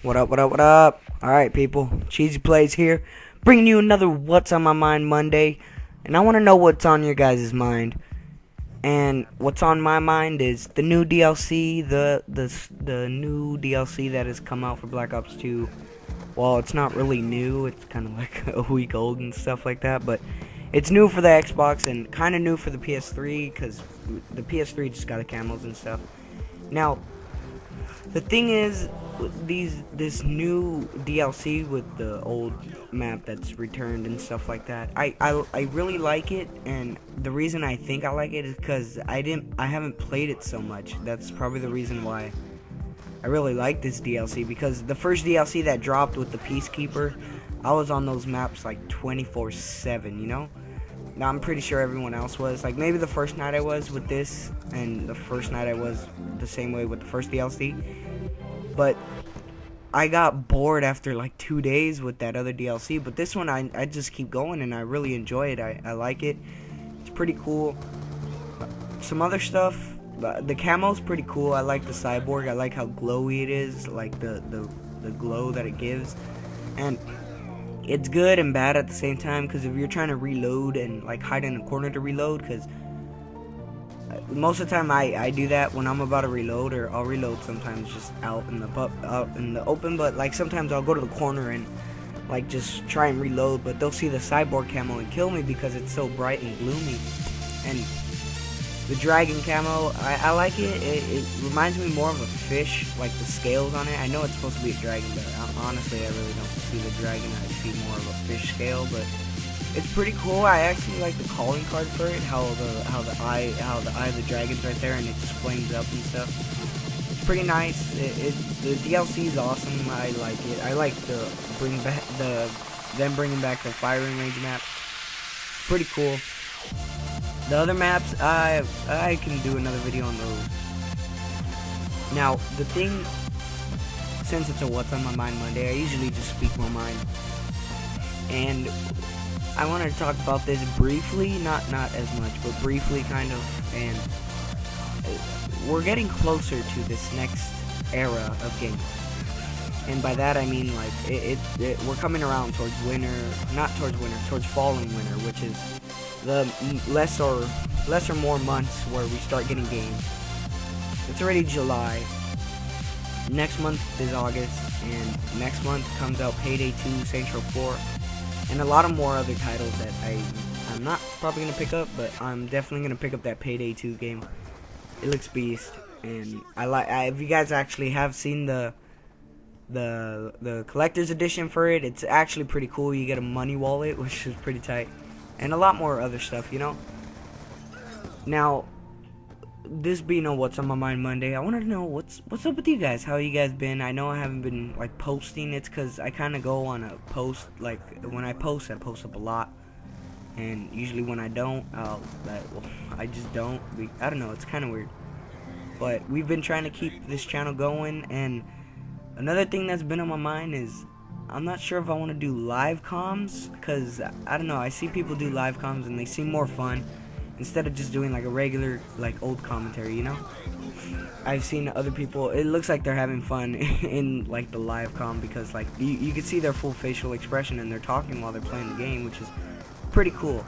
What up, what up, what up? Alright, people. Cheesy Plays here, bringing you another What's on My Mind Monday. And I want to know what's on your guys' mind. And what's on my mind is the new DLC, the new DLC that has come out for Black Ops 2. Well, it's not really new, it's kind of like a week old and stuff like that, but it's new for the Xbox and kind of new for the PS3, because the PS3 just got the camos and stuff. Now, the thing is, this new DLC with the old map that's returned and stuff like that, I really like it, and the reason I think I like it is because I haven't played it so much. That's probably the reason why I really like this DLC, because the first DLC that dropped with the Peacekeeper, I was on those maps like 24/7, you know? Now I'm pretty sure everyone else was. Like maybe the first night I was with this, and the first night I was the same way with the first DLC. But I got bored after like 2 days with that other DLC. But this one I just keep going and I really enjoy it. I like it. It's pretty cool. Some other stuff. The camo's pretty cool. I like the cyborg. I like how glowy it is. Like the glow that it gives. And it's good and bad at the same time, because if you're trying to reload and like hide in a corner to reload, because most of the time I do that when I'm about to reload, or I'll reload sometimes just out in the open, but like sometimes I'll go to the corner and like just try and reload, but they'll see the cyborg camo and kill me because it's so bright and gloomy. And the dragon camo, I like it. It reminds me more of a fish, like the scales on it. I know it's supposed to be a dragon, but honestly, I really don't see the dragon. I see more of a fish scale, but it's pretty cool. I actually like the calling card for it. How the eye of the dragon's right there, and it just flames up and stuff. It's pretty nice. The DLC is awesome. I like it. I like bringing back the firing range map. Pretty cool. The other maps, I can do another video on those. Now, the thing, since it's a What's on My Mind Monday, I usually just speak my mind. And I wanted to talk about this briefly, not as much, but briefly kind of. And we're getting closer to this next era of gaming. And by that I mean like we're coming around towards winter, not towards winter, towards fall and winter, which is the less or more months where we start getting games. It's already July. Next month is August, and next month comes out Payday 2, Saints Row 4, and a lot of more other titles that I'm not probably gonna pick up, but I'm definitely gonna pick up that Payday 2 game. It looks beast, and if you guys actually have seen the collector's edition for it, it's actually pretty cool. You get a money wallet, which is pretty tight, and a lot more other stuff, you know. Now, this being a What's on My Mind Monday, I wanted to know what's up with you guys. How you guys been? I know I haven't been like posting. It's because I kind of go on a post, like when I post up a lot, and usually when I don't, I just don't. I don't know. It's kind of weird, but we've been trying to keep this channel going. And another thing that's been on my mind is I'm not sure if I want to do live comms, because I don't know, I see people do live comms and they seem more fun instead of just doing like a regular like old commentary, you know. I've seen other people, it looks like they're having fun in like the live comm, because like you can see their full facial expression and they're talking while they're playing the game, which is pretty cool.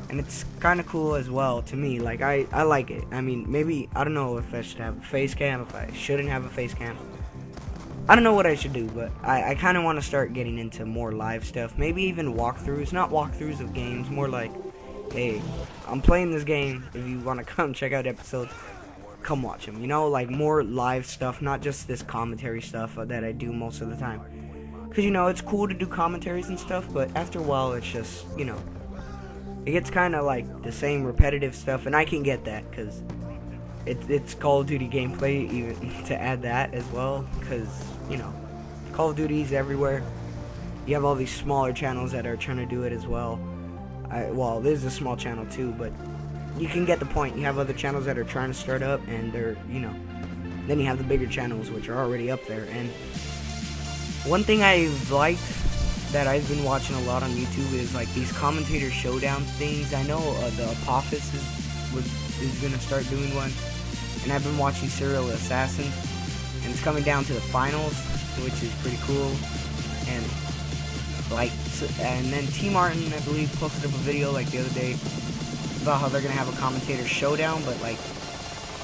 And it's kind of cool as well to me. Like I like it. I mean, maybe I don't know if I should have a face cam, if I shouldn't have a face cam. I don't know what I should do, but I kind of want to start getting into more live stuff. Maybe even walkthroughs. Not walkthroughs of games, more like, hey, I'm playing this game. If you want to come check out episodes, come watch them. You know, like more live stuff, not just this commentary stuff that I do most of the time. Because, you know, it's cool to do commentaries and stuff, but after a while, it's just, you know, it gets kind of like the same repetitive stuff, and I can get that, because it's Call of Duty gameplay, even to add that as well, because, you know, Call of Duty's everywhere. You have all these smaller channels that are trying to do it as well. Well, there's a small channel too, but you can get the point. You have other channels that are trying to start up, and they're, you know, then you have the bigger channels which are already up there. And one thing I've liked that I've been watching a lot on YouTube is like these commentator showdown things. I know the Apophis is gonna start doing one, and I've been watching Serial Assassin, and it's coming down to the finals. which is pretty cool. And and then T Martin, I believe, posted up a video like the other day about how they're gonna have a commentator showdown, but like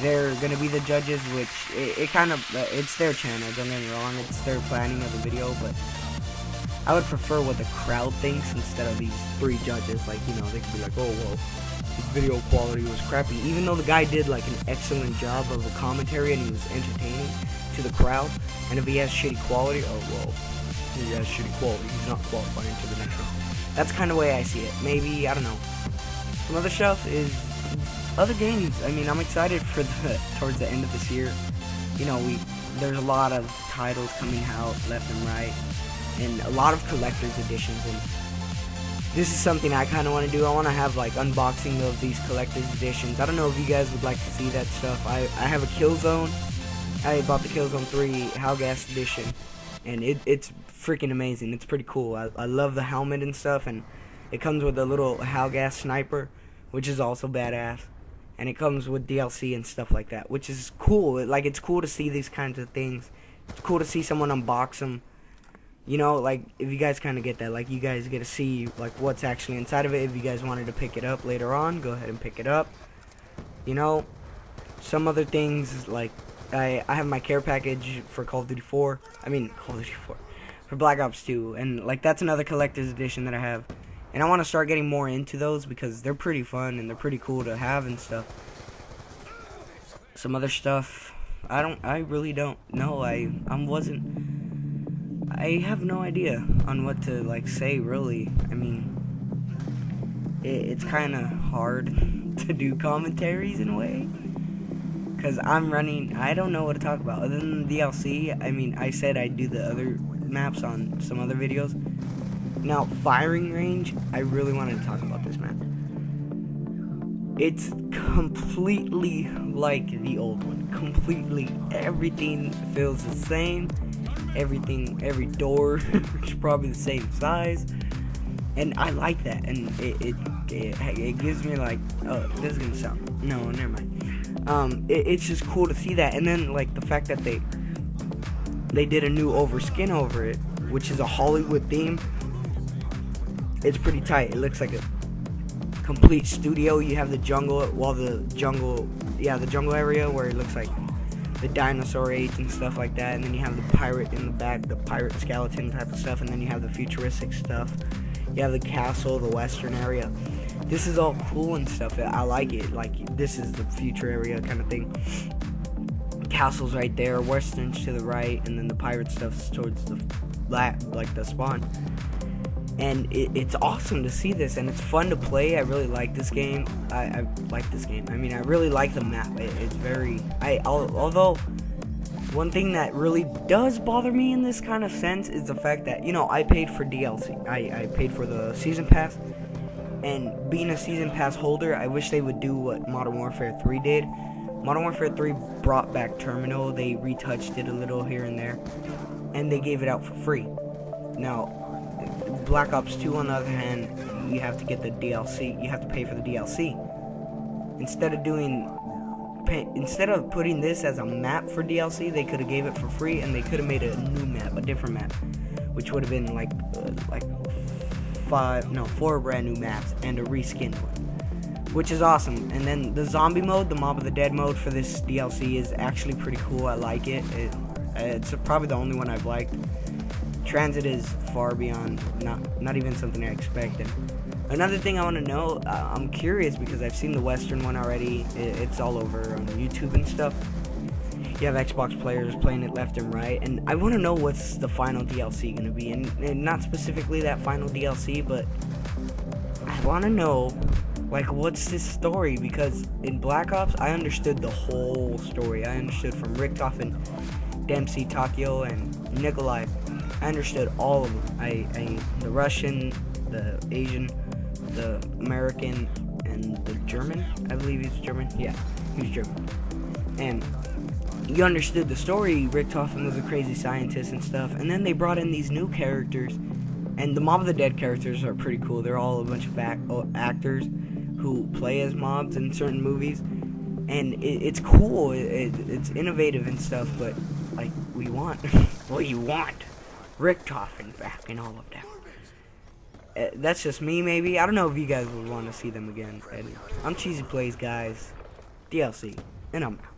they're gonna be the judges, which it kind of it's their channel. Don't get me wrong, it's their planning of the video, but I would prefer what the crowd thinks instead of these 3 judges. Like, you know, they could be like, oh well, his video quality was crappy, even though the guy did like an excellent job of a commentary and he was entertaining to the crowd. And if he has shitty quality, oh well, he has shitty quality, he's not qualifying to the next round. That's kind of the way I see it. Maybe, I don't know. Some other stuff is other games. I mean, I'm excited for towards the end of this year. You know, there's a lot of titles coming out left and right, and a lot of collector's editions, and this is something I kind of want to do. I want to have like unboxing of these collector's editions. I don't know if you guys would like to see that stuff. I have a Killzone. I bought the Killzone 3 Halgas edition, and it's freaking amazing. It's pretty cool. I love the helmet and stuff, and it comes with a little Halgas sniper, which is also badass. And it comes with DLC and stuff like that, which is cool. It's cool to see these kinds of things. It's cool to see someone unbox them. You know, like, if you guys kind of get that, like, you guys get to see, like, what's actually inside of it. If you guys wanted to pick it up later on, go ahead and pick it up. You know, some other things, like, I have my care package for Call of Duty 4. I mean, Call of Duty 4. For Black Ops 2. And, like, that's another collector's edition that I have. And I want to start getting more into those because they're pretty fun and they're pretty cool to have and stuff. Some other stuff, I really don't know. I have no idea on what to like say, really. I mean, it's kind of hard to do commentaries in a way because I don't know what to talk about other than the DLC. I mean, I said I'd do the other maps on some other videos. Now, firing range, I really wanted to talk about this map. It's completely like the old one. Completely. Everything feels the same. Every door is probably the same size. And I like that. And it gives me like, oh, this is gonna sound, no, never mind. It's just cool to see that. And then like the fact that they did a new overskin over it, which is a Hollywood theme. It's pretty tight. It looks like a complete studio. You have the jungle, the jungle area where it looks like the dinosaur age and stuff like that, and then you have the pirate in the back, the pirate skeleton type of stuff, and then you have the futuristic stuff. You have the castle, the western area. This is all cool and stuff. I like it. Like, this is the future area kind of thing. Castle's right there, western's to the right, and then the pirate stuff's towards the the spawn. And it's awesome to see this, and it's fun to play. I really like this game. I like this game. I mean, I really like the map. It's very... although, one thing that really does bother me in this kind of sense is the fact that, you know, I paid for DLC. I paid for the Season Pass, and being a Season Pass holder, I wish they would do what Modern Warfare 3 did. Modern Warfare 3 brought back Terminal. They retouched it a little here and there, and they gave it out for free. Now, Black Ops 2, on the other hand, you have to get the DLC. You have to pay for the DLC. Instead of putting this as a map for DLC, they could have gave it for free, and they could have made a new map, a different map, which would have been like 4 brand new maps and a reskinned one, which is awesome. And then the zombie mode, the Mob of the Dead mode for this DLC is actually pretty cool. I like it. It's probably the only one I've liked. Transit is far beyond, not even something I expected. Another thing I want to know, I'm curious because I've seen the Western one already. It's all over on YouTube and stuff. You have Xbox players playing it left and right, and I want to know what's the final DLC going to be, and not specifically that final DLC, but I want to know, like, what's this story, because in Black Ops, I understood the whole story. I understood from Richtofen and Dempsey, Takio, and Nikolai. I understood all of them. The Russian, the Asian, the American, and the German. I believe he's German. Yeah, he was German. And you understood the story. Richtofen was a crazy scientist and stuff. And then they brought in these new characters. And the Mob of the Dead characters are pretty cool. They're all a bunch of actors who play as mobs in certain movies. And it's cool. It's innovative and stuff. But, like, we want... what you want. Richtofen back and all of them. That's just me, maybe. I don't know if you guys would want to see them again. And I'm Cheesy Plays, guys. DLC, and I'm out.